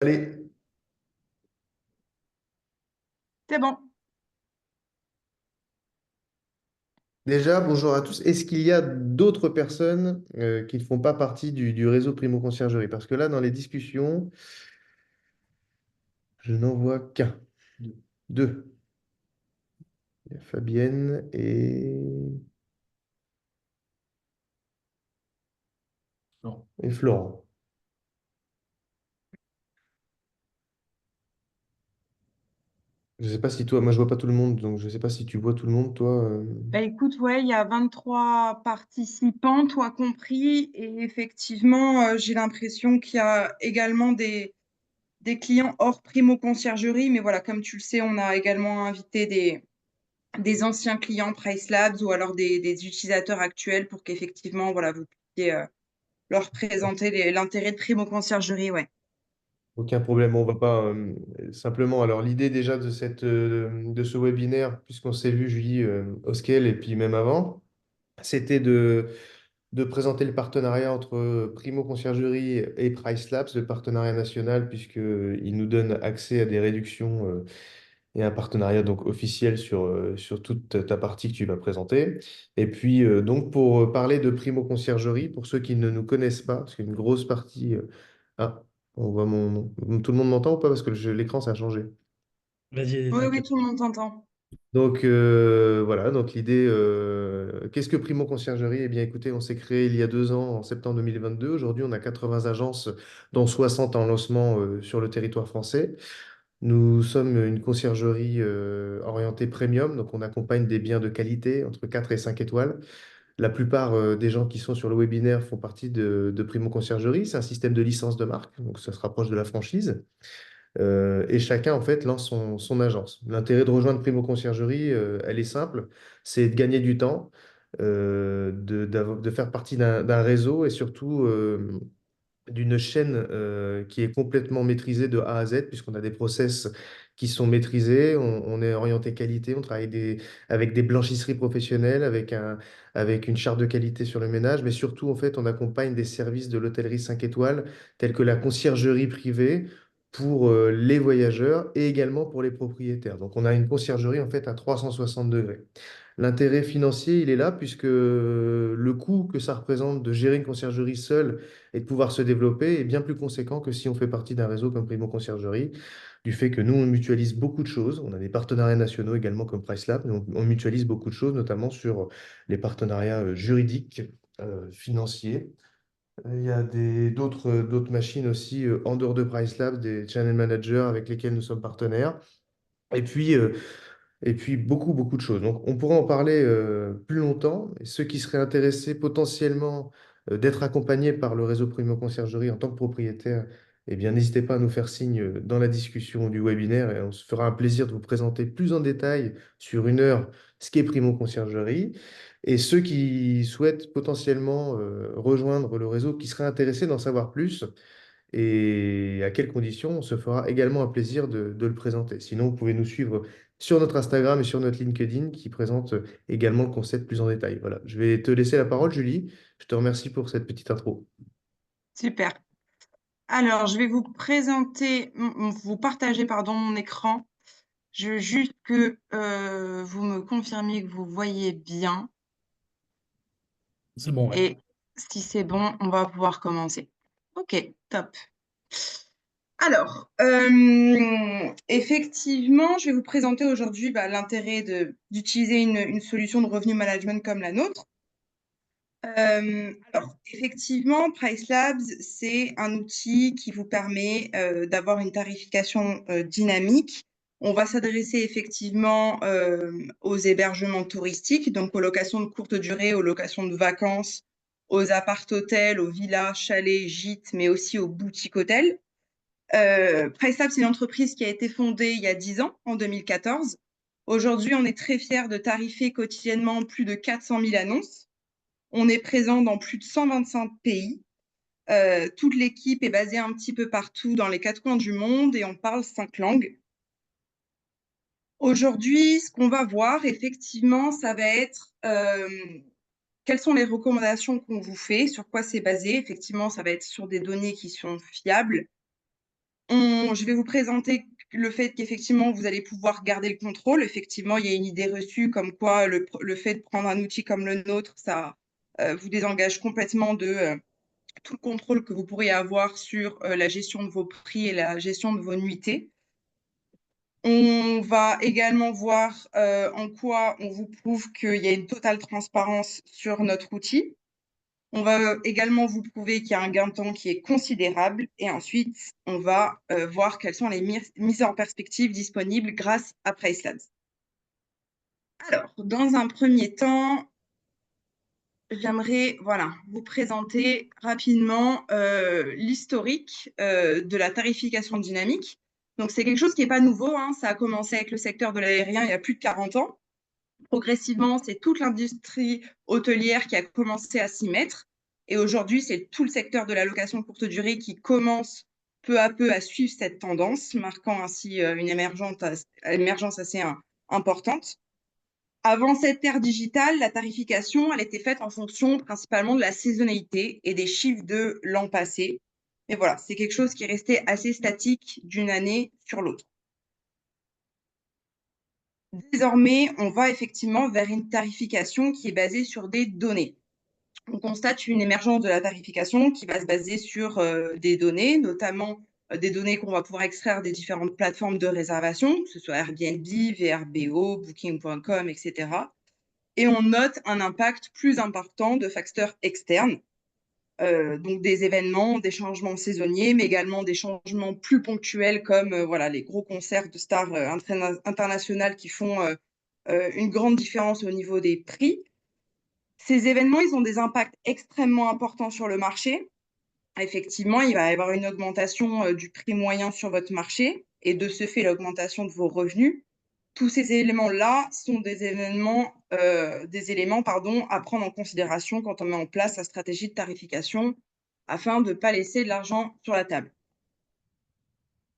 Allez, C'est bon. déjà, bonjour à tous. Est-ce qu'il y a d'autres personnes qui ne font pas partie du réseau Primo Conciergerie? Parce que là, dans les discussions, je n'en vois qu'un. Deux. Il y a Fabienne et Florent. Je ne sais pas si toi, moi je vois pas tout le monde, donc je ne sais pas si tu vois tout le monde, toi. Bah, écoute, ouais, il y a 23 participants, toi compris, et effectivement, j'ai l'impression qu'il y a également des clients hors primo conciergerie, mais voilà, comme tu le sais, on a également invité des anciens clients Price Labs ou alors des utilisateurs actuels pour qu'effectivement, voilà, vous puissiez leur présenter l'intérêt de primo conciergerie, ouais. Aucun problème, on va pas simplement. Alors l'idée déjà de ce webinaire, puisqu'on s'est vu Julie Hoskel et puis même avant, c'était de présenter le partenariat entre Primo Conciergerie et Price Labs, le partenariat national, puisqu'il nous donne accès à des réductions et un partenariat donc officiel sur toute ta partie que tu vas présenter. Et puis donc pour parler de Primo Conciergerie, pour ceux qui ne nous connaissent pas, parce qu'une grosse partie... ah, on voit mon nom. Tout le monde m'entend ou pas? Parce que l'écran, ça a changé. Vas-y, Oui, oui, t'inquiète. tout le monde t'entend. Donc voilà, donc l'idée, qu'est-ce que Primo Conciergerie? Eh bien écoutez, on s'est créé il y a 2 ans, en septembre 2022. Aujourd'hui, on a 80 agences, dont 60 en lancement sur le territoire français. Nous sommes une conciergerie orientée premium, donc on accompagne des biens de qualité entre 4 et 5 étoiles. La plupart des gens qui sont sur le webinaire font partie de Primo Conciergerie. C'est un système de licence de marque, donc ça se rapproche de la franchise. Et chacun, en fait, lance son agence. L'intérêt de rejoindre Primo Conciergerie, elle est simple, c'est de gagner du temps, de faire partie d'un réseau et surtout d'une chaîne qui est complètement maîtrisée de A à Z, puisqu'on a des process qui sont maîtrisés, on est orienté qualité, on travaille avec des blanchisseries professionnelles, avec une charte de qualité sur le ménage, mais surtout, en fait, on accompagne des services de l'hôtellerie 5 étoiles, tels que la conciergerie privée pour les voyageurs et également pour les propriétaires. Donc, on a une conciergerie, en fait, à 360 degrés. L'intérêt financier, il est là, puisque le coût que ça représente de gérer une conciergerie seule et de pouvoir se développer est bien plus conséquent que si on fait partie d'un réseau comme Primo Conciergerie, du fait que nous, on mutualise beaucoup de choses. On a des partenariats nationaux également comme PriceLab, mais on mutualise beaucoup de choses, notamment sur les partenariats juridiques, financiers. Il y a d'autres machines aussi en dehors de PriceLab, des channel managers avec lesquels nous sommes partenaires. Et puis, beaucoup, beaucoup de choses. Donc, on pourrait en parler plus longtemps. Et ceux qui seraient intéressés potentiellement d'être accompagnés par le réseau Primo Conciergerie en tant que propriétaire, eh bien, n'hésitez pas à nous faire signe dans la discussion du webinaire et on se fera un plaisir de vous présenter plus en détail sur 1 heure ce qu'est Primo Conciergerie. Et ceux qui souhaitent potentiellement rejoindre le réseau, qui seraient intéressés d'en savoir plus, et à quelles conditions, on se fera également un plaisir de le présenter. Sinon, vous pouvez nous suivre sur notre Instagram et sur notre LinkedIn qui présente également le concept plus en détail. Voilà, je vais te laisser la parole, Julie. Je te remercie pour cette petite intro. Super. Alors, je vais vous présenter, vous partager, pardon, mon écran. Je veux juste que vous me confirmiez que vous voyez bien. C'est bon, ouais. Et si c'est bon, on va pouvoir commencer. Ok, top. Alors, effectivement, je vais vous présenter aujourd'hui l'intérêt d'utiliser une solution de revenu management comme la nôtre. Alors, effectivement, Price Labs, c'est un outil qui vous permet d'avoir une tarification dynamique. On va s'adresser effectivement aux hébergements touristiques, donc aux locations de courte durée, aux locations de vacances, aux appart-hôtels, aux villas, chalets, gîtes, mais aussi aux boutiques hôtels. Price Labs, c'est une entreprise qui a été fondée il y a 10 ans, en 2014. Aujourd'hui, on est très fiers de tarifer quotidiennement plus de 400 000 annonces. On est présent dans plus de 125 pays. Toute l'équipe est basée un petit peu partout dans les 4 coins du monde et on parle 5 langues. Aujourd'hui, ce qu'on va voir, effectivement, ça va être quelles sont les recommandations qu'on vous fait, sur quoi c'est basé. Effectivement, ça va être sur des données qui sont fiables. Je vais vous présenter le fait qu'effectivement, vous allez pouvoir garder le contrôle. Effectivement, il y a une idée reçue comme quoi le fait de prendre un outil comme le nôtre, ça vous désengage complètement de tout le contrôle que vous pourriez avoir sur la gestion de vos prix et la gestion de vos nuitées. On va également voir en quoi on vous prouve qu'il y a une totale transparence sur notre outil. On va également vous prouver qu'il y a un gain de temps qui est considérable. Et ensuite, on va voir quelles sont les mises en perspective disponibles grâce à Pricelabs. Alors, dans un premier temps, j'aimerais vous présenter rapidement l'historique de la tarification dynamique. Donc, c'est quelque chose qui n'est pas nouveau, hein. Ça a commencé avec le secteur de l'aérien il y a plus de 40 ans. Progressivement, c'est toute l'industrie hôtelière qui a commencé à s'y mettre. Et aujourd'hui, c'est tout le secteur de la location courte durée qui commence peu à peu à suivre cette tendance, marquant ainsi une émergence assez importante. Avant cette ère digitale, la tarification, elle était faite en fonction principalement de la saisonnalité et des chiffres de l'an passé. Mais voilà, c'est quelque chose qui est resté assez statique d'une année sur l'autre. Désormais, on va effectivement vers une tarification qui est basée sur des données. On constate une émergence de la tarification qui va se baser sur des données, notamment des données qu'on va pouvoir extraire des différentes plateformes de réservation, que ce soit Airbnb, VRBO, Booking.com, etc. Et on note un impact plus important de facteurs externes, donc des événements, des changements saisonniers, mais également des changements plus ponctuels comme les gros concerts de stars internationales qui font une grande différence au niveau des prix. Ces événements, ils ont des impacts extrêmement importants sur le marché. Effectivement, il va y avoir une augmentation du prix moyen sur votre marché et de ce fait, l'augmentation de vos revenus. Tous ces éléments-là sont des éléments à prendre en considération quand on met en place sa stratégie de tarification afin de ne pas laisser de l'argent sur la table.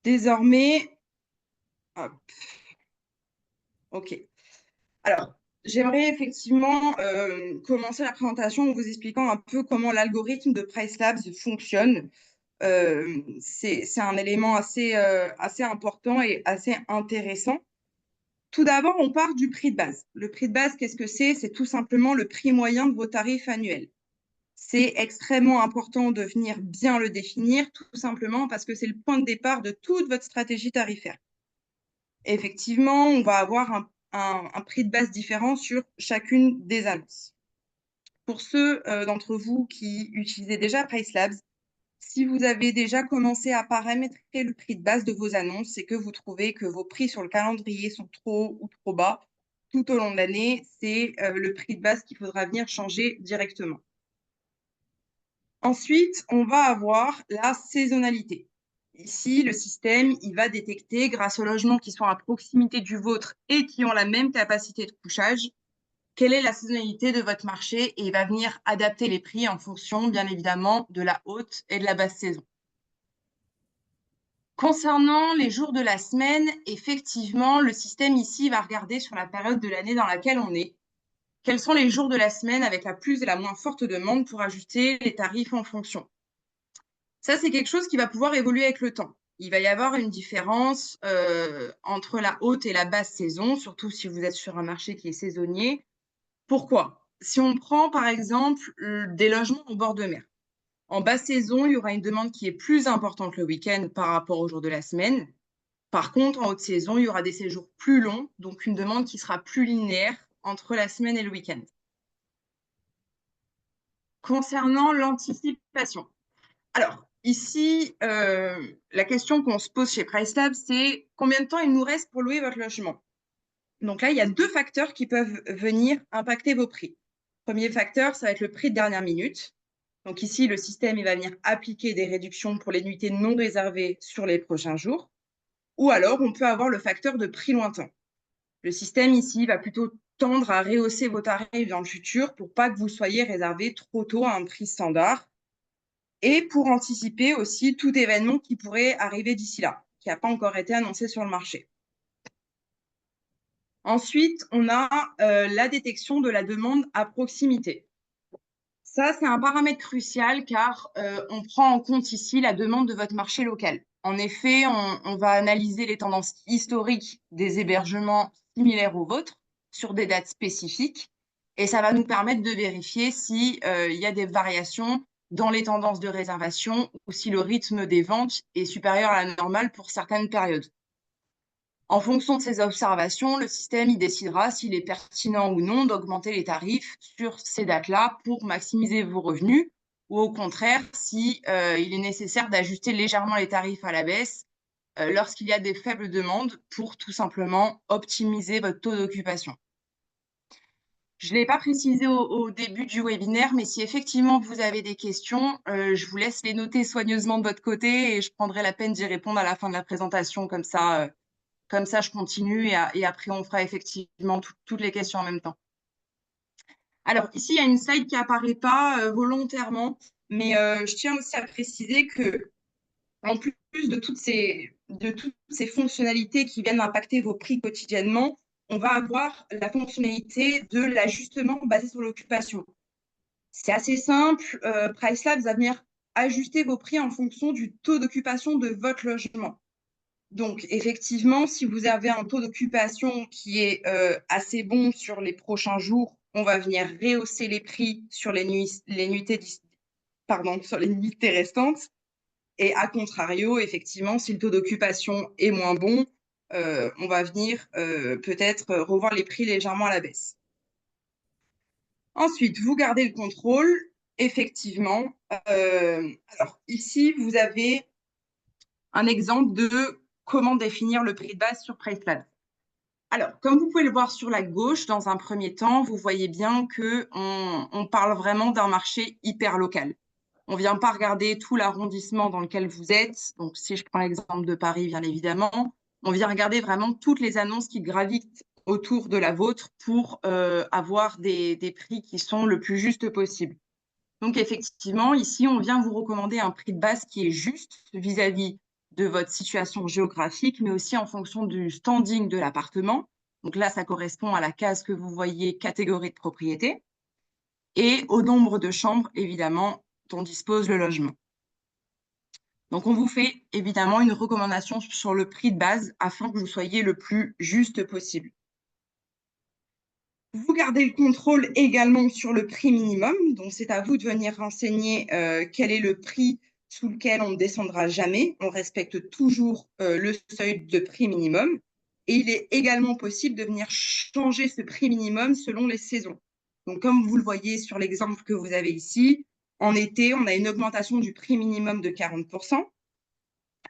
Désormais, hop, OK. Alors, j'aimerais effectivement commencer la présentation en vous expliquant un peu comment l'algorithme de Pricelabs fonctionne. C'est un élément assez important et assez intéressant. Tout d'abord, on part du prix de base. Le prix de base, qu'est-ce que c'est? C'est tout simplement le prix moyen de vos tarifs annuels. C'est extrêmement important de venir bien le définir, tout simplement parce que c'est le point de départ de toute votre stratégie tarifaire. Effectivement, on va avoir un prix de base différent sur chacune des annonces. Pour ceux d'entre vous qui utilisez déjà Pricelabs, si vous avez déjà commencé à paramétrer le prix de base de vos annonces, c'est que vous trouvez que vos prix sur le calendrier sont trop ou trop bas tout au long de l'année, c'est le prix de base qu'il faudra venir changer directement. Ensuite, on va avoir la saisonnalité. Ici, le système, il va détecter, grâce aux logements qui sont à proximité du vôtre et qui ont la même capacité de couchage, quelle est la saisonnalité de votre marché et il va venir adapter les prix en fonction, bien évidemment, de la haute et de la basse saison. Concernant les jours de la semaine, effectivement, le système ici va regarder sur la période de l'année dans laquelle on est. Quels sont les jours de la semaine avec la plus et la moins forte demande pour ajuster les tarifs en fonction. Ça, c'est quelque chose qui va pouvoir évoluer avec le temps. Il va y avoir une différence entre la haute et la basse saison, surtout si vous êtes sur un marché qui est saisonnier. Pourquoi? Si on prend par exemple des logements au bord de mer. En basse saison, il y aura une demande qui est plus importante le week-end par rapport au jour de la semaine. Par contre, en haute saison, il y aura des séjours plus longs, donc une demande qui sera plus linéaire entre la semaine et le week-end. Concernant l'anticipation. Alors, ici, la question qu'on se pose chez Pricelab, c'est combien de temps il nous reste pour louer votre logement? Donc là, il y a deux facteurs qui peuvent venir impacter vos prix. Premier facteur, ça va être le prix de dernière minute. Donc ici, le système il va venir appliquer des réductions pour les nuitées non réservées sur les prochains jours. Ou alors, on peut avoir le facteur de prix lointain. Le système ici va plutôt tendre à rehausser vos tarifs dans le futur pour pas que vous soyez réservé trop tôt à un prix standard et pour anticiper aussi tout événement qui pourrait arriver d'ici là, qui n'a pas encore été annoncé sur le marché. Ensuite, on a la détection de la demande à proximité. Ça, c'est un paramètre crucial car on prend en compte ici la demande de votre marché local. En effet, on va analyser les tendances historiques des hébergements similaires aux vôtres sur des dates spécifiques et ça va nous permettre de vérifier si, il y a des variations dans les tendances de réservation ou si le rythme des ventes est supérieur à la normale pour certaines périodes. En fonction de ces observations, le système y décidera s'il est pertinent ou non d'augmenter les tarifs sur ces dates-là pour maximiser vos revenus, ou au contraire, si il est nécessaire d'ajuster légèrement les tarifs à la baisse lorsqu'il y a des faibles demandes pour tout simplement optimiser votre taux d'occupation. Je ne l'ai pas précisé au début du webinaire, mais si effectivement vous avez des questions, je vous laisse les noter soigneusement de votre côté et je prendrai la peine d'y répondre à la fin de la présentation. Comme ça, je continue et après, on fera effectivement toutes les questions en même temps. Alors, ici, il y a une slide qui n'apparaît pas volontairement, mais je tiens aussi à préciser que, en plus de toutes ces fonctionnalités qui viennent impacter vos prix quotidiennement, on va avoir la fonctionnalité de l'ajustement basé sur l'occupation. C'est assez simple. PriceLabs va venir ajuster vos prix en fonction du taux d'occupation de votre logement. Donc, effectivement, si vous avez un taux d'occupation qui est assez bon sur les prochains jours, on va venir rehausser les prix sur les nuitées restantes. Et à contrario, effectivement, si le taux d'occupation est moins bon, on va venir peut-être revoir les prix légèrement à la baisse. Ensuite, vous gardez le contrôle, effectivement. Alors, ici, vous avez un exemple de comment définir le prix de base sur PriceLabs. Alors, comme vous pouvez le voir sur la gauche, dans un premier temps, vous voyez bien qu'on parle vraiment d'un marché hyper local. On ne vient pas regarder tout l'arrondissement dans lequel vous êtes. Donc, si je prends l'exemple de Paris, bien évidemment, on vient regarder vraiment toutes les annonces qui gravitent autour de la vôtre pour avoir des prix qui sont le plus justes possible. Donc, effectivement, ici, on vient vous recommander un prix de base qui est juste vis-à-vis de votre situation géographique, mais aussi en fonction du standing de l'appartement. Donc là, ça correspond à la case que vous voyez, catégorie de propriété, et au nombre de chambres, évidemment, dont dispose le logement. Donc, on vous fait évidemment une recommandation sur le prix de base afin que vous soyez le plus juste possible. Vous gardez le contrôle également sur le prix minimum, donc c'est à vous de venir renseigner quel est le prix sous lequel on ne descendra jamais. On respecte toujours le seuil de prix minimum. Et il est également possible de venir changer ce prix minimum selon les saisons. Donc, comme vous le voyez sur l'exemple que vous avez ici, en été, on a une augmentation du prix minimum de 40%.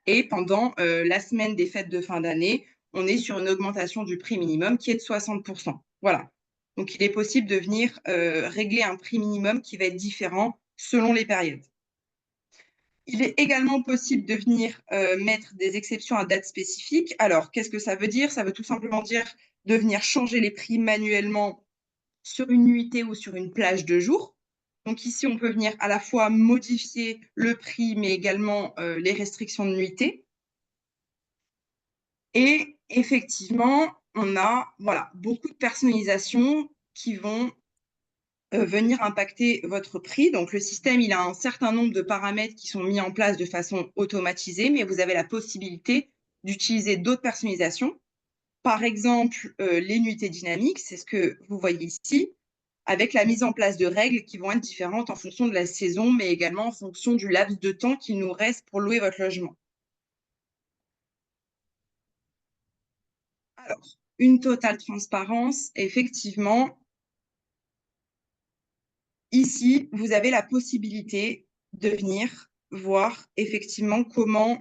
Et pendant la semaine des fêtes de fin d'année, on est sur une augmentation du prix minimum qui est de 60%. Voilà. Donc, il est possible de venir régler un prix minimum qui va être différent selon les périodes. Il est également possible de venir mettre des exceptions à date spécifique. Alors, qu'est-ce que ça veut dire? Ça veut tout simplement dire de venir changer les prix manuellement sur une nuitée ou sur une plage de jour. Donc ici, on peut venir à la fois modifier le prix, mais également les restrictions de nuitée. Et effectivement, on a beaucoup de personnalisations qui vont venir impacter votre prix. Donc, le système, il a un certain nombre de paramètres qui sont mis en place de façon automatisée, mais vous avez la possibilité d'utiliser d'autres personnalisations. Par exemple, les nuitées dynamiques, c'est ce que vous voyez ici, avec la mise en place de règles qui vont être différentes en fonction de la saison, mais également en fonction du laps de temps qu'il nous reste pour louer votre logement. Alors, une totale transparence, effectivement, ici, vous avez la possibilité de venir voir effectivement comment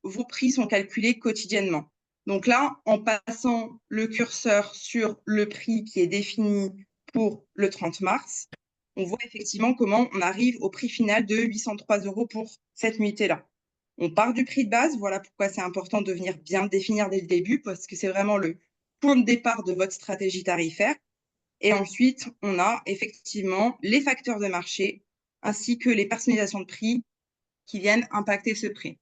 vos prix sont calculés quotidiennement. Donc là, en passant le curseur sur le prix qui est défini pour le 30 mars, on voit effectivement comment on arrive au prix final de 803 € pour cette nuitée-là. On part du prix de base, voilà pourquoi c'est important de venir bien le définir dès le début, parce que c'est vraiment le point de départ de votre stratégie tarifaire. Et ensuite, on a effectivement les facteurs de marché ainsi que les personnalisations de prix qui viennent impacter ce prix.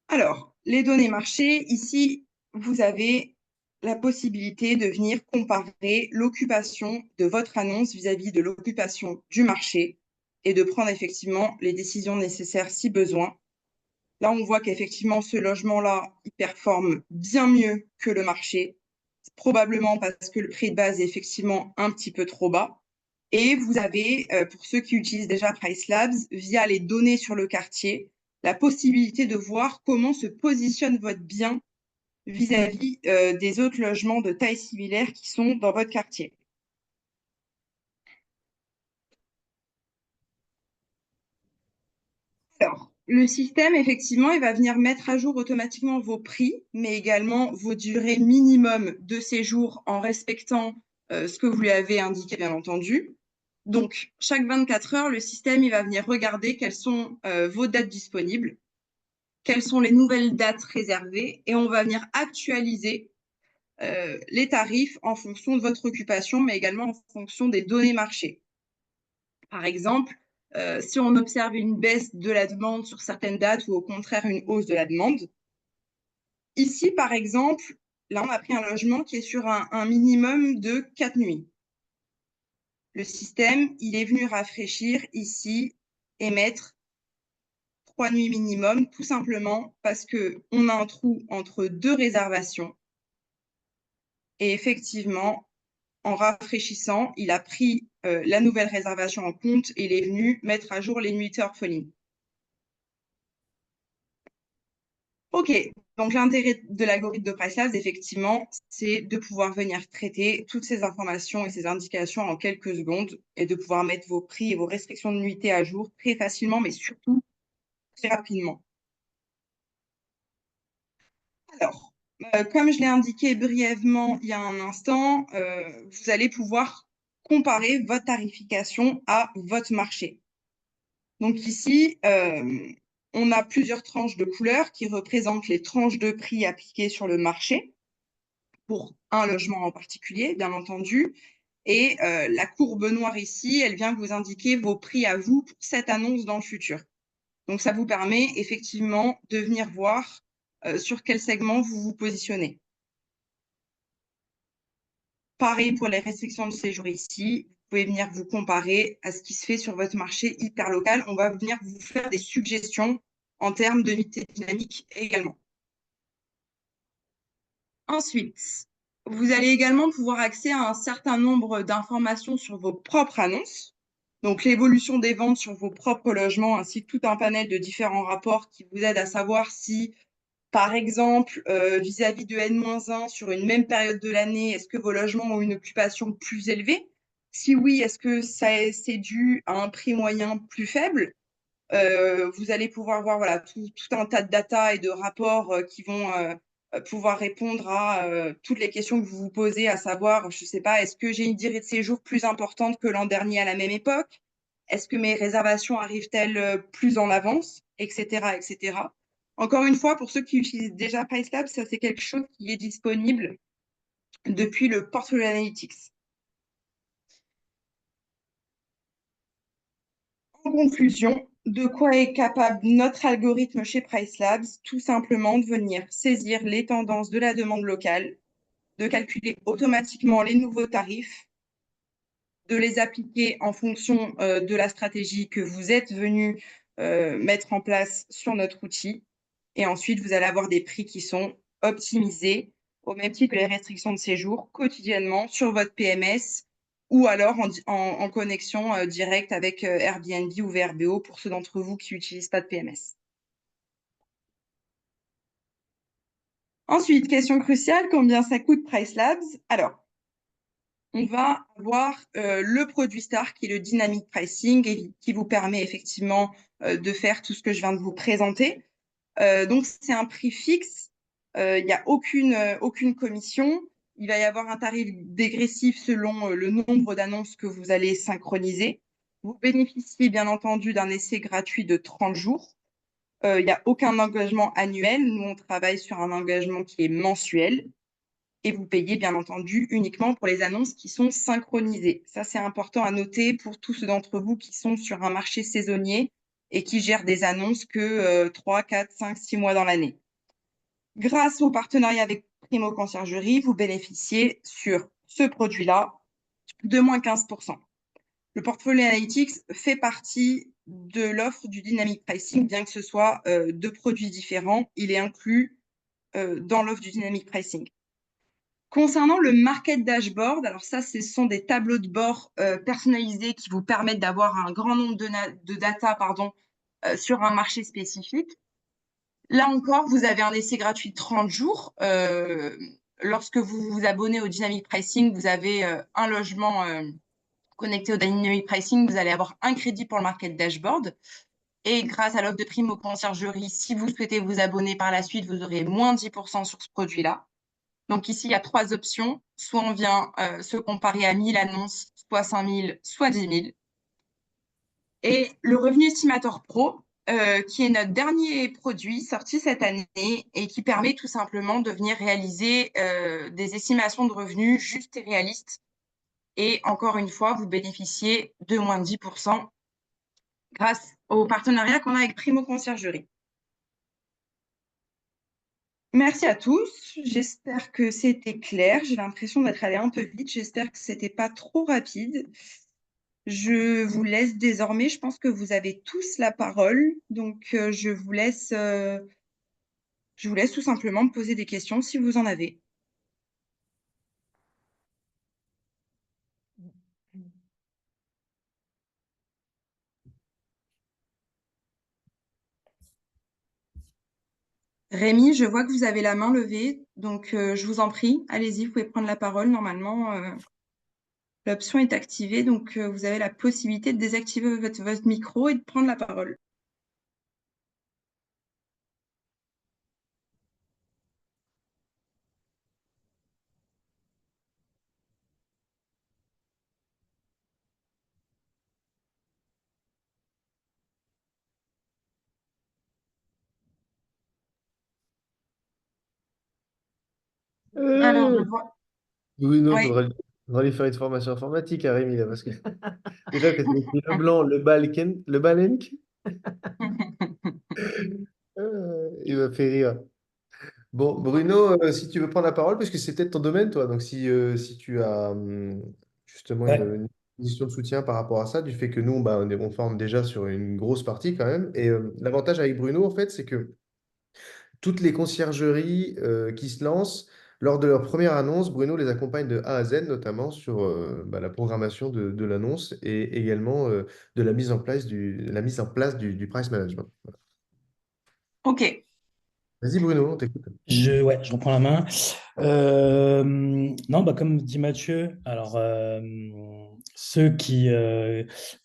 Alors, les données marché, ici, vous avez la possibilité de venir comparer l'occupation de votre annonce vis-à-vis de l'occupation du marché et de prendre effectivement les décisions nécessaires si besoin. Là, on voit qu'effectivement, ce logement-là, il performe bien mieux que le marché, probablement parce que le prix de base est effectivement un petit peu trop bas. Et vous avez, pour ceux qui utilisent déjà PriceLabs, via les données sur le quartier, la possibilité de voir comment se positionne votre bien vis-à-vis des autres logements de taille similaire qui sont dans votre quartier. Alors, le système, effectivement, il va venir mettre à jour automatiquement vos prix, mais également vos durées minimum de séjour en respectant ce que vous lui avez indiqué, bien entendu. Donc, chaque 24 heures, le système, il va venir regarder quelles sont vos dates disponibles, quelles sont les nouvelles dates réservées, et on va venir actualiser les tarifs en fonction de votre occupation, mais également en fonction des données marché. Par exemple, si on observe une baisse de la demande sur certaines dates ou au contraire une hausse de la demande. Ici, par exemple, là, on a pris un logement qui est sur un minimum de 4 nuits. Le système, il est venu rafraîchir ici et mettre 3 nuits minimum, tout simplement parce qu'on a un trou entre 2 réservations. Et effectivement, en rafraîchissant, il a pris la nouvelle réservation en compte et il est venu mettre à jour les nuitées orphelines. OK, donc l'intérêt de l'algorithme de PriceLabs, effectivement, c'est de pouvoir venir traiter toutes ces informations et ces indications en quelques secondes et de pouvoir mettre vos prix et vos restrictions de nuitées à jour très facilement, mais surtout très rapidement. Alors, comme je l'ai indiqué brièvement il y a un instant, vous allez pouvoir comparer votre tarification à votre marché. Donc ici, on a plusieurs tranches de couleurs qui représentent les tranches de prix appliquées sur le marché pour un logement en particulier, bien entendu. Et la courbe noire ici, elle vient vous indiquer vos prix à vous pour cette annonce dans le futur. Donc, ça vous permet effectivement de venir voir sur quel segment vous vous positionnez. Pareil pour les restrictions de séjour ici, vous pouvez venir vous comparer à ce qui se fait sur votre marché hyper local. On va venir vous faire des suggestions en termes de unité dynamique également. Ensuite, vous allez également pouvoir accéder à un certain nombre d'informations sur vos propres annonces, donc l'évolution des ventes sur vos propres logements, ainsi que tout un panel de différents rapports qui vous aident à savoir si, par exemple, vis-à-vis de N-1 sur une même période de l'année, est-ce que vos logements ont une occupation plus élevée? Si oui, est-ce que c'est dû à un prix moyen plus faible? Vous allez pouvoir voir voilà, tout un tas de data et de rapports qui vont pouvoir répondre à toutes les questions que vous vous posez, à savoir, je ne sais pas, est-ce que j'ai une durée de séjour plus importante que l'an dernier à la même époque? Est-ce que mes réservations arrivent-elles plus en avance? Etc., etc. Encore une fois, pour ceux qui utilisent déjà PriceLab, ça c'est quelque chose qui est disponible depuis le Portfolio Analytics. En conclusion, de quoi est capable notre algorithme chez PriceLabs? Tout simplement de venir saisir les tendances de la demande locale, de calculer automatiquement les nouveaux tarifs, de les appliquer en fonction de la stratégie que vous êtes venu mettre en place sur notre outil. Et ensuite, vous allez avoir des prix qui sont optimisés au même titre que les restrictions de séjour quotidiennement sur votre PMS ou alors en connexion directe avec Airbnb ou VRBO pour ceux d'entre vous qui n'utilisent pas de PMS. Ensuite, question cruciale, combien ça coûte PriceLabs? Alors, on va avoir le produit star qui est le dynamic pricing et qui vous permet effectivement de faire tout ce que je viens de vous présenter. Donc, c'est un prix fixe. Il n'y a aucune commission. Il va y avoir un tarif dégressif selon le nombre d'annonces que vous allez synchroniser. Vous bénéficiez bien entendu d'un essai gratuit de 30 jours. Il n'y a aucun engagement annuel. Nous, on travaille sur un engagement qui est mensuel. Et vous payez bien entendu uniquement pour les annonces qui sont synchronisées. Ça, c'est important à noter pour tous ceux d'entre vous qui sont sur un marché saisonnier et qui gèrent des annonces que 3, 4, 5, 6 mois dans l'année. Grâce au partenariat avec Primo Conciergerie, vous bénéficiez sur ce produit-là de moins 15%. Le portfolio Analytics fait partie de l'offre du Dynamic Pricing, bien que ce soit deux produits différents, il est inclus dans l'offre du Dynamic Pricing. Concernant le Market Dashboard, alors ça, ce sont des tableaux de bord personnalisés qui vous permettent d'avoir un grand nombre de data sur un marché spécifique. Là encore, vous avez un essai gratuit de 30 jours. Lorsque vous vous abonnez au Dynamic Pricing, vous avez un logement connecté au Dynamic Pricing, vous allez avoir un crédit pour le Market Dashboard. Et grâce à l'offre de Primo Conciergerie, si vous souhaitez vous abonner par la suite, vous aurez moins 10% sur ce produit-là. Donc ici, il y a trois options. Soit on vient se comparer à 1000 annonces, soit 5000, soit 10 000. Et le Revenu Estimator Pro, qui est notre dernier produit sorti cette année et qui permet tout simplement de venir réaliser des estimations de revenus justes et réalistes. Et encore une fois, vous bénéficiez de moins de 10% grâce au partenariat qu'on a avec Primo Conciergerie. Merci à tous. J'espère que c'était clair. J'ai l'impression d'être allée un peu vite. J'espère que c'était pas trop rapide. Je vous laisse désormais. Je pense que vous avez tous la parole. Donc, je vous laisse tout simplement me poser des questions si vous en avez. Rémi, je vois que vous avez la main levée. Donc, je vous en prie, allez-y, vous pouvez prendre la parole. Normalement, l'option est activée. Donc, vous avez la possibilité de désactiver votre micro et de prendre la parole. Alors, je vois. Oui, non, Oui. faudra lui faire une formation informatique à Rémi, là, parce que déjà que c'est écrit Leblanc, le Balenk, il m'a fait rire. Bon, Bruno, si tu veux prendre la parole, parce que c'est peut-être ton domaine, toi, donc si tu as justement Ouais. une position de soutien par rapport à ça, du fait que nous, bah, on forme déjà sur une grosse partie quand même, et l'avantage avec Bruno, en fait, c'est que toutes les conciergeries qui se lancent, lors de leur première annonce, Bruno les accompagne de A à Z, notamment sur bah, la programmation de l'annonce et également de la mise en place du price management. Voilà. OK. Vas-y Bruno, on t'écoute. Ouais, je reprends la main. Non, bah, comme dit Mathieu, alors ceux il y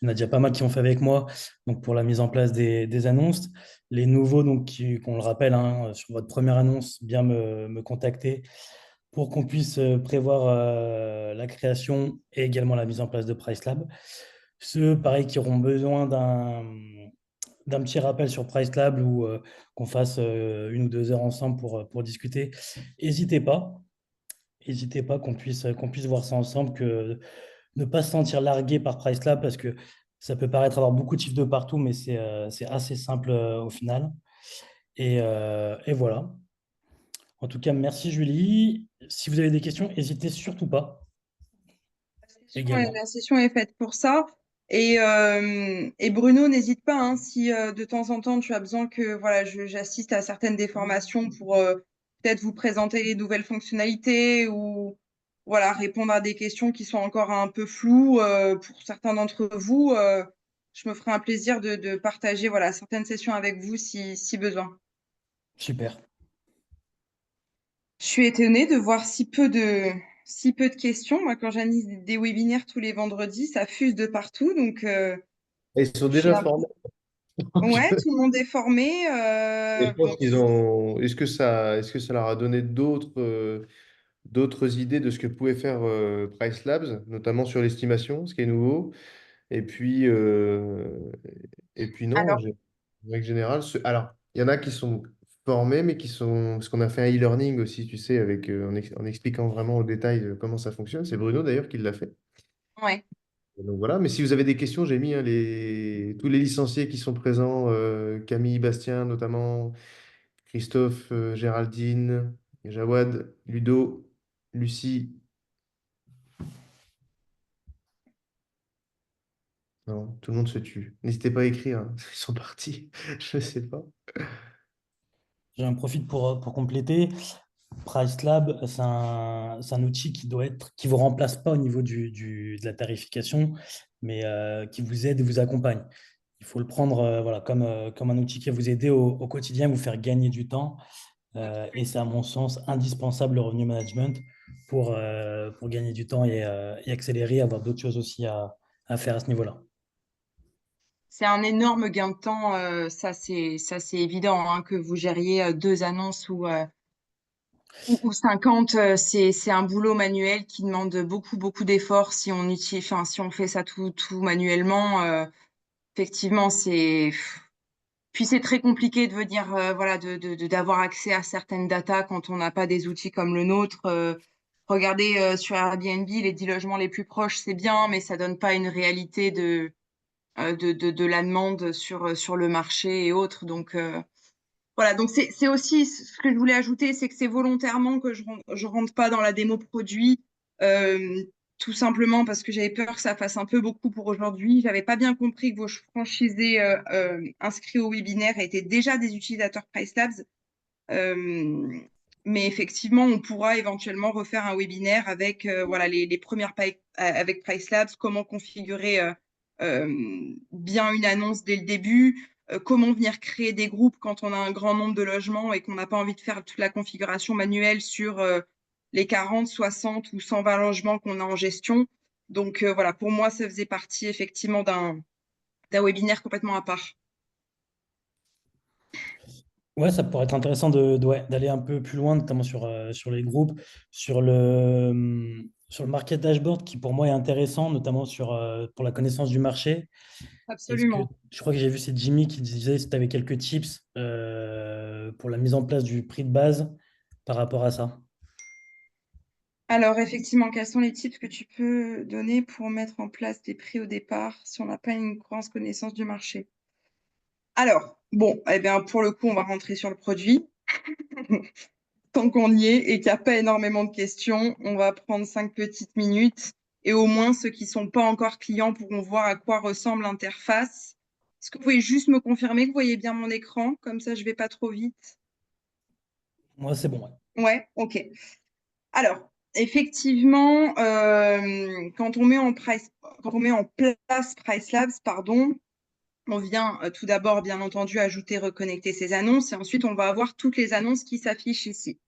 en a déjà pas mal qui ont fait avec moi, donc pour la mise en place des annonces. Les nouveaux, donc qu'on le rappelle, hein, sur votre première annonce, bien me contacter pour qu'on puisse prévoir la création et également la mise en place de PriceLab. Ceux, pareil, qui auront besoin d'un petit rappel sur PriceLab ou qu'on fasse 1 ou 2 heures ensemble pour discuter, n'hésitez pas. N'hésitez pas qu'on puisse voir ça ensemble, que ne pas se sentir largué par PriceLab parce que ça peut paraître avoir beaucoup de chiffres de partout, mais c'est assez simple au final. Et voilà. En tout cas, merci Julie. Si vous avez des questions, n'hésitez surtout pas également. La session est faite pour ça. Et Bruno, n'hésite pas, hein, si de temps en temps tu as besoin que voilà, j'assiste à certaines des formations pour peut-être vous présenter les nouvelles fonctionnalités ou voilà, répondre à des questions qui sont encore un peu floues pour certains d'entre vous. Je me ferai un plaisir de partager voilà, certaines sessions avec vous si besoin. Super. Je suis étonnée de voir si peu de questions. Moi, quand j'anime des webinaires tous les vendredis, ça fuse de partout. Donc, Ils sont j'ai déjà un- formés. ouais, tout le monde est formé. Et je pense Bon, qu'ils ont. Est-ce que ça leur a donné d'autres idées de ce que pouvait faire Price Labs, notamment sur l'estimation, ce qui est nouveau. Et puis, non, alors, en règle générale, alors, il y en a qui sont formés, mais qui sont. Parce qu'on a fait un e-learning aussi, tu sais, avec, en expliquant vraiment au détail comment ça fonctionne. C'est Bruno d'ailleurs qui l'a fait. ouais. Donc voilà, mais si vous avez des questions, j'ai mis hein, tous les licenciés qui sont présents, Camille, Bastien notamment, Christophe, Géraldine. Jawad, Ludo, Lucie. Non, tout le monde se tue. N'hésitez pas à écrire, hein. Ils sont partis. Je ne sais pas. J'en profite pour compléter. PriceLab, c'est un outil qui doit être, qui vous remplace pas au niveau de la tarification, mais qui vous aide et vous accompagne. Il faut le prendre voilà, comme un outil qui va vous aider au quotidien, vous faire gagner du temps. Et c'est à mon sens indispensable le revenu management pour gagner du temps et accélérer, avoir d'autres choses aussi à faire à ce niveau-là. C'est un énorme gain de temps, ça c'est évident, hein, que vous gériez deux annonces ou 50, c'est un boulot manuel qui demande beaucoup d'efforts si on utilise, enfin, si on fait ça tout manuellement. Effectivement, puis c'est très compliqué de venir, voilà, d'avoir accès à certaines datas quand on n'a pas des outils comme le nôtre. Regardez sur Airbnb, les 10 logements les plus proches, c'est bien, mais ça donne pas une réalité de la demande sur le marché et autres. Donc, voilà, donc c'est aussi ce que je voulais ajouter, c'est que c'est volontairement que je rentre pas dans la démo produit, euh, tout simplement parce que j'avais peur que ça fasse un peu beaucoup pour aujourd'hui. J'avais pas bien compris que vos franchisés inscrits au webinaire étaient déjà des utilisateurs PriceLabs. Euh, mais effectivement, on pourra éventuellement refaire un webinaire avec voilà, les premières avec PriceLabs, comment configurer bien une annonce dès le début, comment venir créer des groupes quand on a un grand nombre de logements et qu'on n'a pas envie de faire toute la configuration manuelle sur les 40, 60 ou 120 logements qu'on a en gestion. Donc voilà, pour moi, ça faisait partie effectivement d'un webinaire complètement à part. Ouais, ça pourrait être intéressant ouais, d'aller un peu plus loin, notamment sur les groupes, sur le market dashboard qui pour moi est intéressant, notamment pour la connaissance du marché. Est-ce que Absolument. je crois que j'ai vu, c'est Jimmy qui disait si tu avais quelques tips pour la mise en place du prix de base par rapport à ça. Alors, effectivement, quels sont les tips que tu peux donner pour mettre en place des prix au départ si on n'a pas une grande connaissance du marché? Alors, bon, eh bien, pour le coup, on va rentrer sur le produit. Tant qu'on y est et qu'il n'y a pas énormément de questions, on va prendre 5 petites minutes et au moins ceux qui ne sont pas encore clients pourront voir à quoi ressemble l'interface. Est-ce que vous pouvez juste me confirmer que vous voyez bien mon écran? Comme ça, je ne vais pas trop vite. Moi, c'est bon. Ouais. Ouais, ok. Alors, effectivement, quand on met en place Price Labs, pardon, on vient tout d'abord, bien entendu, ajouter, reconnecter ces annonces et ensuite, on va avoir toutes les annonces qui s'affichent ici.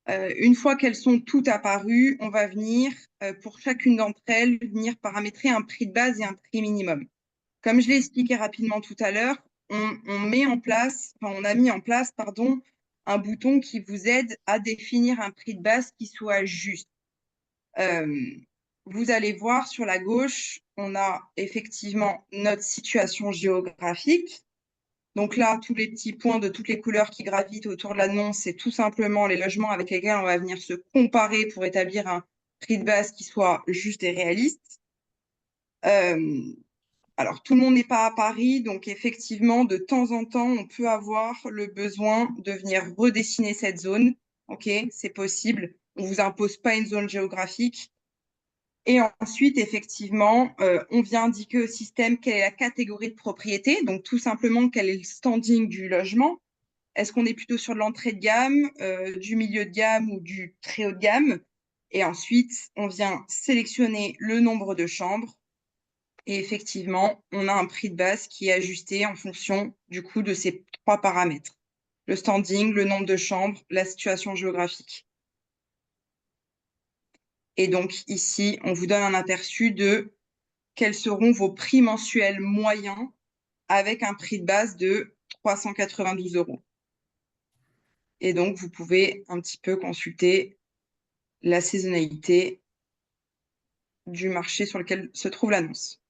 Une fois qu'elles sont toutes apparues, on va venir, pour chacune d'entre elles, venir paramétrer un prix de base et un prix minimum. Comme je l'ai expliqué rapidement tout à l'heure, on a mis en place, pardon, un bouton qui vous aide à définir un prix de base qui soit juste. Euh, Vous allez voir sur la gauche, on a effectivement notre situation géographique. Donc là, tous les petits points de toutes les couleurs qui gravitent autour de l'annonce, c'est tout simplement les logements avec lesquels on va venir se comparer pour établir un prix de base qui soit juste et réaliste. Euh, alors, tout le monde n'est pas à Paris, donc effectivement, de temps en temps, on peut avoir le besoin de venir redessiner cette zone. OK, c'est possible. On ne vous impose pas une zone géographique. Et ensuite, effectivement, on vient indiquer au système quelle est la catégorie de propriété, donc tout simplement quel est le standing du logement. Est-ce qu'on est plutôt sur de l'entrée de gamme, du milieu de gamme ou du très haut de gamme? Et ensuite, on vient sélectionner le nombre de chambres. Et effectivement, on a un prix de base qui est ajusté en fonction du coup de ces trois paramètres. Le standing, le nombre de chambres, la situation géographique. Et donc ici, on vous donne un aperçu de quels seront vos prix mensuels moyens avec un prix de base de 392 euros. Et donc, vous pouvez un petit peu consulter la saisonnalité du marché sur lequel se trouve l'annonce.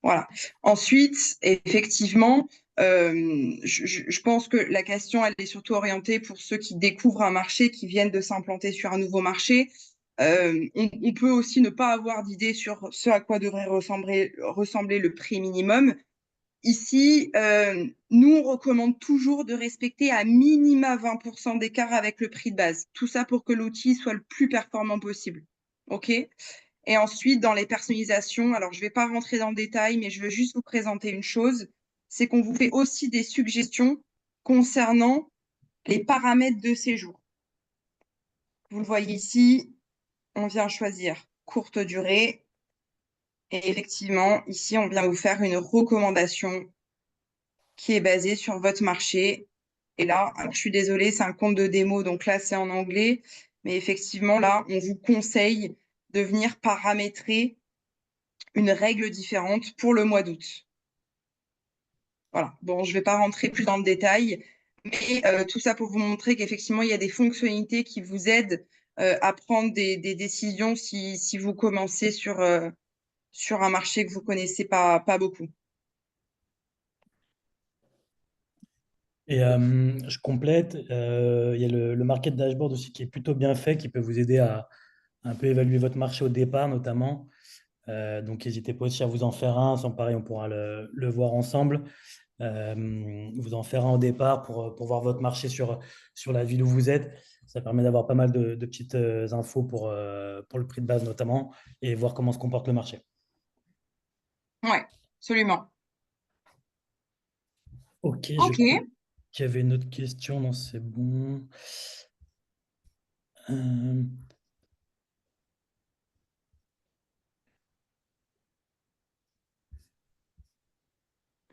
Voilà. Ensuite, effectivement, je pense que la question, elle est surtout orientée pour ceux qui découvrent un marché, qui viennent de s'implanter sur un nouveau marché. On peut aussi ne pas avoir d'idée sur ce à quoi devrait ressembler le prix minimum. ici, nous, on recommande toujours de respecter à minima 20% d'écart avec le prix de base. Tout ça pour que l'outil soit le plus performant possible. OK? Et ensuite, dans les personnalisations, alors je ne vais pas rentrer dans le détail, mais je veux juste vous présenter une chose, c'est qu'on vous fait aussi des suggestions concernant les paramètres de séjour. Vous le voyez ici, on vient choisir courte durée. Et effectivement, ici, on vient vous faire une recommandation qui est basée sur votre marché. Et là, alors, je suis désolée, c'est un compte de démo, donc là, c'est en anglais. Mais effectivement, là, on vous conseille de venir paramétrer une règle différente pour le mois d'août. Voilà. Bon, je ne vais pas rentrer plus dans le détail, mais tout ça pour vous montrer qu'effectivement, il y a des fonctionnalités qui vous aident à prendre des décisions si vous commencez sur un marché que vous ne connaissez pas beaucoup. Et je complète, il y a le market dashboard aussi qui est plutôt bien fait, qui peut vous aider à un peu évaluer votre marché au départ notamment. Donc n'hésitez pas aussi à vous en faire un, sans pareil on pourra le voir ensemble. Vous en faire un au départ pour voir votre marché sur la ville où vous êtes. Ça permet d'avoir pas mal de petites infos pour le prix de base notamment et voir comment se comporte le marché. Ouais, absolument. Ok, je Ok. crois qu'il y avait une autre question. Non, c'est bon. Euh,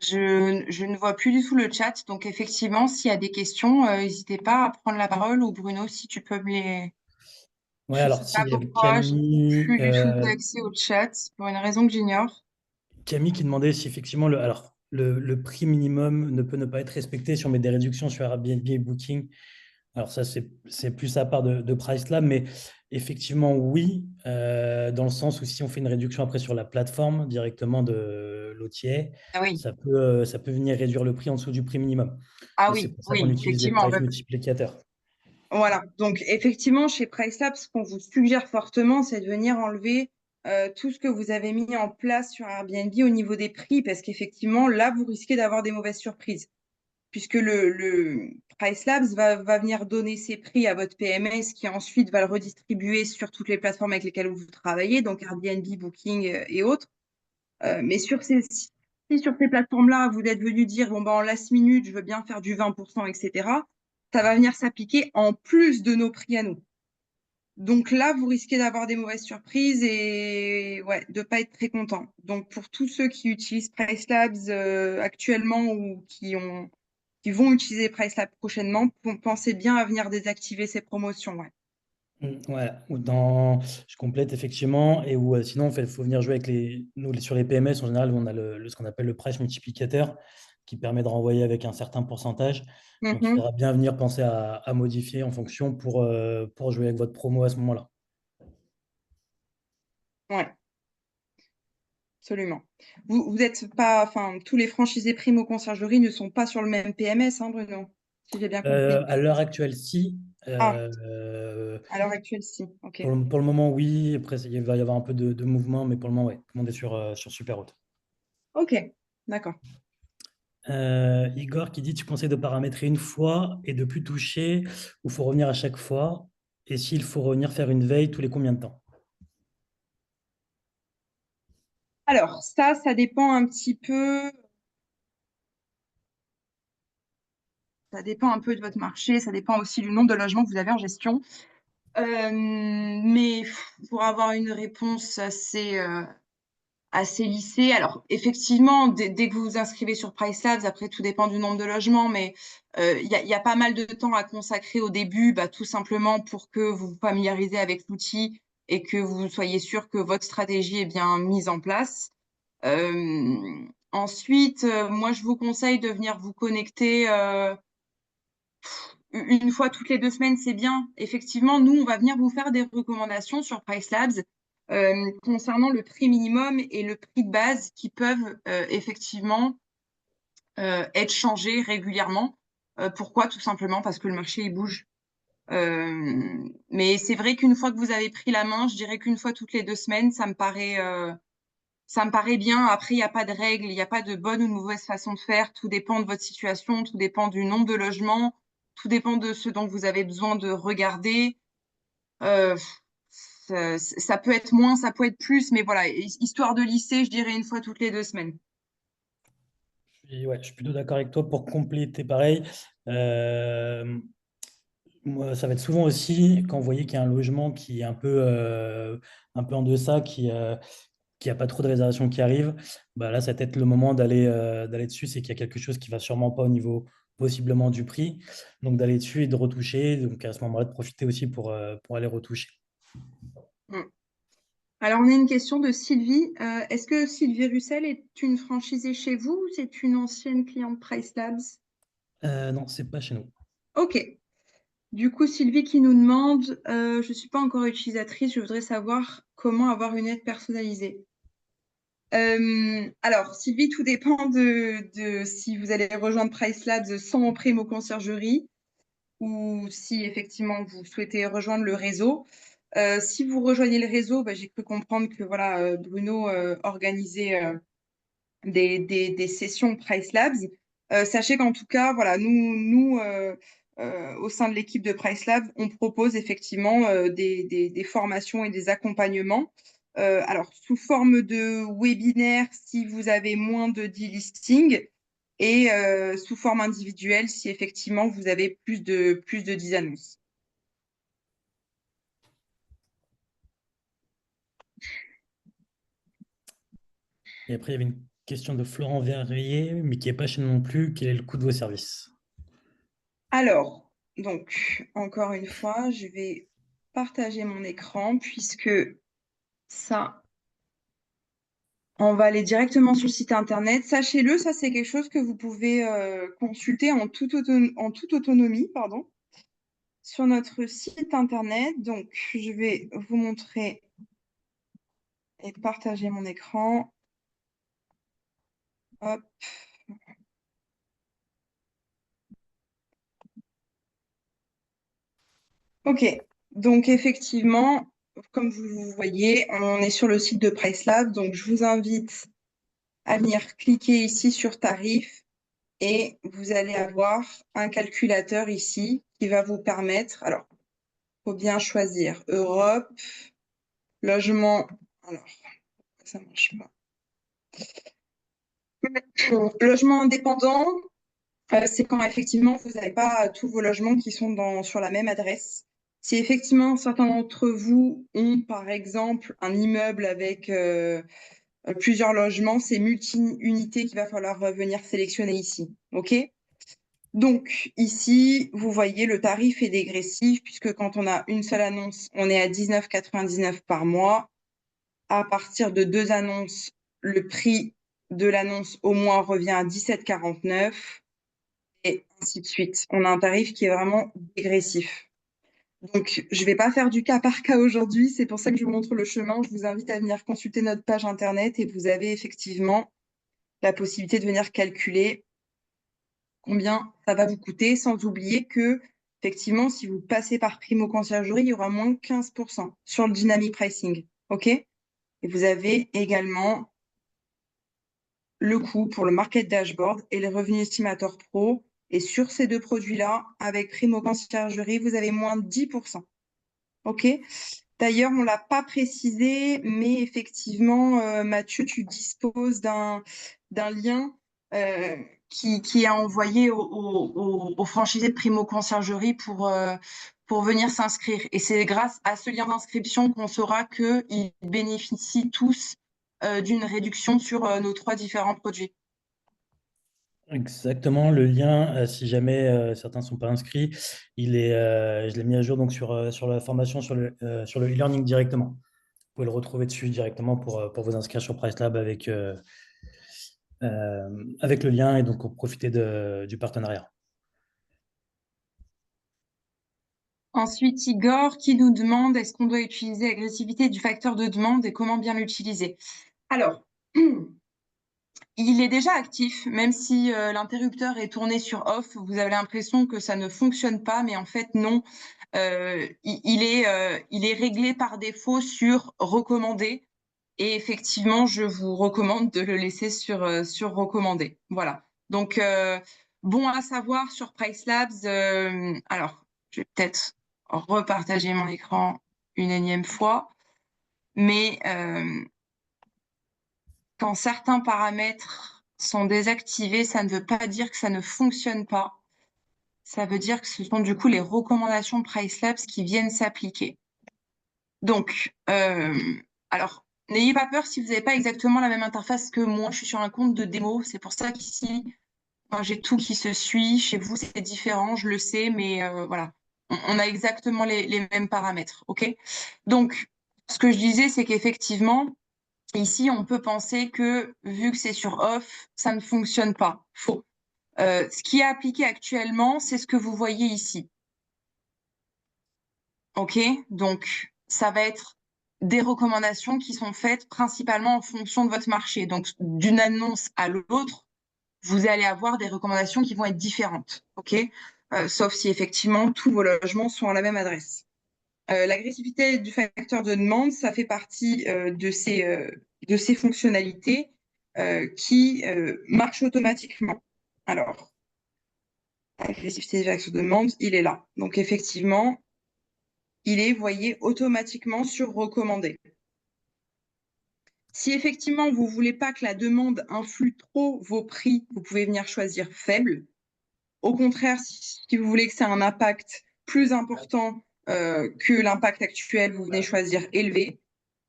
Je ne vois plus du tout le chat, donc effectivement, s'il y a des questions, n'hésitez pas à prendre la parole ou Bruno, si tu peux me les. Ouais, Je ne alors sais si, pas il y avait pourquoi, je n'ai Camille, plus du tout accès au chat pour une raison que j'ignore. Camille qui demandait si effectivement le prix minimum ne peut ne pas être respecté si on met des réductions sur Airbnb et Booking. Alors ça, c'est plus à part de PriceLab, mais effectivement, oui, dans le sens où si on fait une réduction après sur la plateforme directement de l'OTA, Ah oui, ça peut venir réduire le prix en dessous du prix minimum. ah Et c'est oui, pour ça qu'on oui, utilise les effectivement. price multiplicateurs. Voilà, donc effectivement, chez PriceLab, ce qu'on vous suggère fortement, c'est de venir enlever tout ce que vous avez mis en place sur Airbnb au niveau des prix, parce qu'effectivement, là, vous risquez d'avoir des mauvaises surprises, puisque le PriceLabs va venir donner ses prix à votre PMS, qui ensuite va le redistribuer sur toutes les plateformes avec lesquelles vous travaillez, donc Airbnb, Booking et autres. Mais si sur ces plateformes-là, vous êtes venu dire, bon, ben, en last minute, je veux bien faire du 20%, etc., ça va venir s'appliquer en plus de nos prix à nous. Donc là, vous risquez d'avoir des mauvaises surprises et ouais, de ne pas être très content. Donc pour tous ceux qui utilisent PriceLabs actuellement ou qui vont utiliser PriceLabs prochainement, pensez bien à venir désactiver ces promotions. Ouais. Ouais, je complète effectivement, et où sinon, il faut venir jouer avec sur les PMS, en général, on a ce qu'on appelle le price multiplicateur, qui permet de renvoyer avec un certain pourcentage. Donc, il Mhm. faudra bien venir penser à modifier en fonction pour jouer avec votre promo à ce moment-là. Ouais, absolument. Vous êtes pas, enfin, tous les franchisés Primo Conciergerie ne sont pas sur le même PMS, hein, Bruno, si j'ai bien compris. À l'heure actuelle, si. Ah, Euh, à l'heure actuelle, si. Ok. pour le moment, oui. Après, il va y avoir un peu de mouvement, mais pour le moment, ouais. Tout le monde est sur Superhot. Ok, d'accord. Igor qui dit tu conseilles de paramétrer une fois et de plus toucher ou faut revenir à chaque fois et s'il faut revenir faire une veille tous les combien de temps? Alors, ça dépend un petit peu. Ça dépend un peu de votre marché, ça dépend aussi du nombre de logements que vous avez en gestion. Mais pour avoir une réponse assez lissée, alors effectivement, dès que vous vous inscrivez sur PriceLabs, après tout dépend du nombre de logements, mais il y a pas mal de temps à consacrer au début, bah, tout simplement pour que vous vous familiarisez avec l'outil et que vous soyez sûr que votre stratégie est bien mise en place. Ensuite, moi, je vous conseille de venir vous connecter une fois toutes les 2 semaines, c'est bien. Effectivement, nous, on va venir vous faire des recommandations sur PriceLabs concernant le prix minimum et le prix de base qui peuvent effectivement être changés régulièrement. Pourquoi? Tout simplement parce que le marché, il bouge. Mais c'est vrai qu'une fois que vous avez pris la main, je dirais qu'une fois toutes les 2 semaines, ça me paraît Ça me paraît bien. Après, il n'y a pas de règle, il n'y a pas de bonne ou de mauvaise façon de faire. Tout dépend de votre situation, tout dépend du nombre de logements, tout dépend de ce dont vous avez besoin de regarder. Euh, ça peut être moins, ça peut être plus, mais voilà, histoire de lycée, je dirais une fois toutes les 2 semaines. Ouais, je suis plutôt d'accord avec toi pour compléter pareil. Euh, Moi, ça va être souvent aussi quand vous voyez qu'il y a un logement qui est un peu en deçà, qui a pas trop de réservations qui arrivent, bah là, ça va être le moment d'aller dessus. C'est qu'il y a quelque chose qui va sûrement pas au niveau possiblement du prix. Donc d'aller dessus et de retoucher. Donc à ce moment-là, de profiter aussi pour aller retoucher. Mm. Alors, on a une question de Sylvie. Est-ce que Sylvie Russell est une franchisée chez vous ou c'est une ancienne cliente Price Labs? Non, c'est pas chez nous. Ok. Du coup, Sylvie qui nous demande, je ne suis pas encore utilisatrice, je voudrais savoir comment avoir une aide personnalisée. Alors, Sylvie, tout dépend de si vous allez rejoindre Price Labs sans primo conciergerie ou si effectivement vous souhaitez rejoindre le réseau. Si vous rejoignez le réseau, bah, j'ai cru comprendre que voilà, Bruno organisait des sessions Price Labs. Sachez qu'en tout cas, voilà, au sein de l'équipe de Price Labs, on propose effectivement des formations et des accompagnements. Alors, sous forme de webinaire si vous avez moins de 10 listings et sous forme individuelle si effectivement vous avez plus de 10 annonces. Et après, il y avait une question de Florent Verrier, mais qui n'est pas chez nous non plus. Quel est le coût de vos services? Alors, donc, encore une fois, je vais partager mon écran puisque ça, on va aller directement sur le site internet. Sachez-le, ça c'est quelque chose que vous pouvez consulter en toute autonomie, pardon, sur notre site internet. Donc, je vais vous montrer et partager mon écran. Hop. Ok, donc effectivement, comme vous voyez, on est sur le site de PriceLab. Donc, je vous invite à venir cliquer ici sur tarif et vous allez avoir un calculateur ici qui va vous permettre, alors, il faut bien choisir Europe, logement, alors, ça marche pas. Logement indépendant, c'est quand effectivement vous n'avez pas tous vos logements qui sont sur la même adresse. Si effectivement certains d'entre vous ont par exemple un immeuble avec plusieurs logements, c'est multi-unités qu'il va falloir venir sélectionner ici. OK? Donc, ici, vous voyez, le tarif est dégressif puisque quand on a une seule annonce, on est à 19,99 par mois. À partir de 2 annonces, le prix de l'annonce au mois revient à 17,49 et ainsi de suite. On a un tarif qui est vraiment dégressif. Donc, je ne vais pas faire du cas par cas aujourd'hui. C'est pour ça que je vous montre le chemin. Je vous invite à venir consulter notre page Internet et vous avez effectivement la possibilité de venir calculer combien ça va vous coûter, sans oublier que, effectivement, si vous passez par Primo Conciergerie, il y aura moins 15% sur le Dynamic Pricing. OK? Et vous avez également le coût pour le Market Dashboard et le Revenu Estimator Pro. Et sur ces deux produits-là, avec Primo Conciergerie, vous avez moins de 10%. OK? D'ailleurs, on ne l'a pas précisé, mais effectivement, Mathieu, tu disposes d'un lien qui est envoyé aux franchisés de Primo Conciergerie pour venir s'inscrire. Et c'est grâce à ce lien d'inscription qu'on saura qu'ils bénéficient tous d'une réduction sur nos 3 différents produits. Exactement, le lien, si jamais certains ne sont pas inscrits, je l'ai mis à jour donc sur la formation sur le e-learning directement. Vous pouvez le retrouver dessus directement pour vous inscrire sur PriceLab avec le lien et donc pour profiter du partenariat. Ensuite, Igor qui nous demande est-ce qu'on doit utiliser l'agressivité du facteur de demande et comment bien l'utiliser? Alors, il est déjà actif, même si l'interrupteur est tourné sur off, vous avez l'impression que ça ne fonctionne pas, mais en fait non. Il est réglé par défaut sur recommandé Et effectivement, je vous recommande de le laisser sur recommandé. Voilà. Donc, bon à savoir sur Price Labs. Alors, je vais peut-être repartager mon écran une énième fois. Mais quand certains paramètres sont désactivés, ça ne veut pas dire que ça ne fonctionne pas. Ça veut dire que ce sont du coup les recommandations Price Labs qui viennent s'appliquer. Donc, alors, n'ayez pas peur si vous n'avez pas exactement la même interface que moi. Je suis sur un compte de démo. C'est pour ça qu'ici, moi, j'ai tout qui se suit. Chez vous, c'est différent, je le sais, mais voilà. On a exactement les mêmes paramètres. OK? Donc, ce que je disais, c'est qu'effectivement, ici, on peut penser que vu que c'est sur off, ça ne fonctionne pas. Faux. Ce qui est appliqué actuellement, c'est ce que vous voyez ici. OK? Donc, ça va être des recommandations qui sont faites principalement en fonction de votre marché. Donc, d'une annonce à l'autre, vous allez avoir des recommandations qui vont être différentes. OK? Sauf si effectivement tous vos logements sont à la même adresse. L'agressivité du facteur de demande, ça fait partie de ces fonctionnalités qui marchent automatiquement. Alors, l'agressivité du facteur de demande, il est là. Donc, effectivement, il est, voyez, automatiquement sur recommandé. Si effectivement, vous ne voulez pas que la demande influe trop vos prix, vous pouvez venir choisir faible. Au contraire, si vous voulez que ça ait un impact plus important que l'impact actuel, vous venez choisir élevé.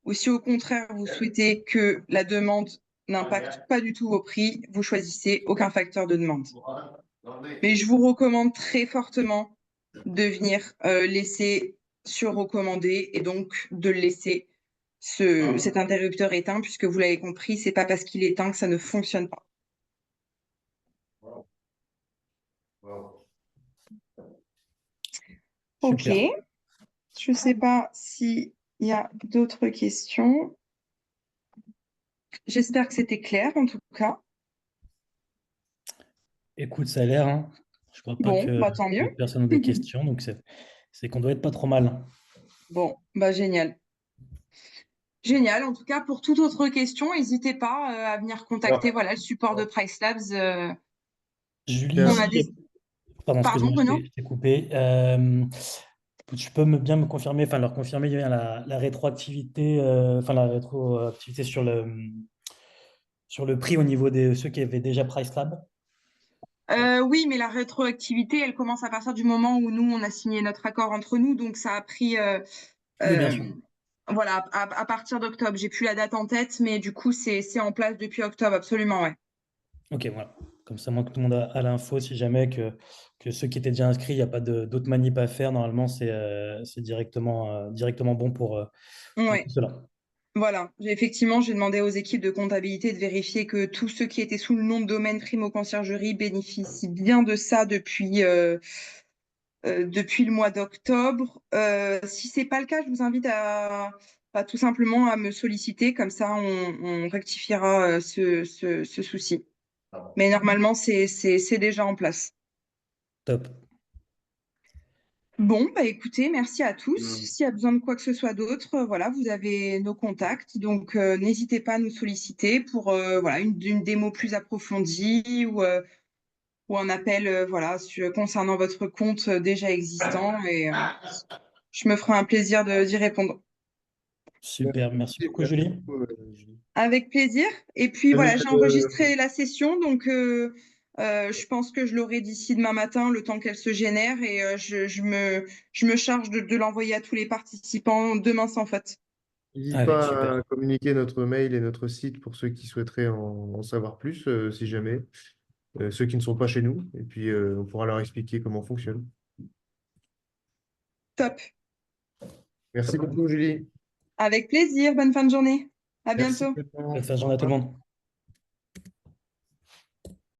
Ou si au contraire, vous souhaitez que la demande n'impacte pas du tout vos prix, vous choisissez aucun facteur de demande. Mais je vous recommande très fortement de venir laisser sur recommandé et donc de le laisser cet interrupteur éteint, puisque vous l'avez compris, c'est pas parce qu'il est éteint que ça ne fonctionne pas. Ok, Super. je ne sais pas s'il y a d'autres questions. J'espère que c'était clair en tout cas. Écoute, ça a l'air, hein. Je crois pas Bon, que bah tant mieux. d'autres personnes ont des questions, donc c'est qu'on doit être pas trop mal. Bon, bah génial. Génial. En tout cas, pour toute autre question, n'hésitez pas à venir contacter Alors, voilà, le support de Price Labs. On a des... Julie, pardon, Pardon, excuse-moi, Bruno? je t'ai coupé. Tu peux bien me confirmer, enfin leur confirmer bien la rétroactivité, enfin la rétroactivité sur le prix au niveau de ceux qui avaient déjà Price Lab? Oui, mais la rétroactivité, elle commence à partir du moment où nous, on a signé notre accord entre nous. Donc, ça a pris, Oui, bien sûr. voilà, à partir d'octobre. J'ai plus la date en tête, mais du coup, c'est en place depuis octobre, absolument, ouais. Ok, voilà. Comme ça, moi, que tout le monde a l'info, si jamais que ceux qui étaient déjà inscrits, il n'y a pas d'autres manip à faire, normalement, c'est directement bon pour tout Ouais. cela. Voilà, effectivement, j'ai demandé aux équipes de comptabilité de vérifier que tous ceux qui étaient sous le nom de domaine primo-conciergerie bénéficient bien de ça depuis le mois d'octobre. Si c'est pas le cas, je vous invite à tout simplement à me solliciter, comme ça on rectifiera ce souci. Mais normalement, c'est déjà en place. Top. Bon, bah écoutez, merci à tous. S'il y a besoin de quoi que ce soit d'autre, voilà, vous avez nos contacts, donc n'hésitez pas à nous solliciter pour voilà une démo plus approfondie ou un appel voilà concernant votre compte déjà existant et je me ferai un plaisir d'y répondre. Super. Merci beaucoup, merci Julie. beaucoup, Julie. Avec plaisir. Et puis Salut, voilà, j'ai enregistré la session, donc je pense que je l'aurai d'ici demain matin, le temps qu'elle se génère, et je me charge de l'envoyer à tous les participants demain sans faute. N'hésite Allez, pas à super. communiquer notre mail et notre site pour ceux qui souhaiteraient en savoir plus, si jamais, ceux qui ne sont pas chez nous, et puis on pourra leur expliquer comment on fonctionne. Top. Merci beaucoup, Julie. Avec plaisir. Bonne fin de journée. À Merci. bientôt. Bonne fin de journée à tout le monde.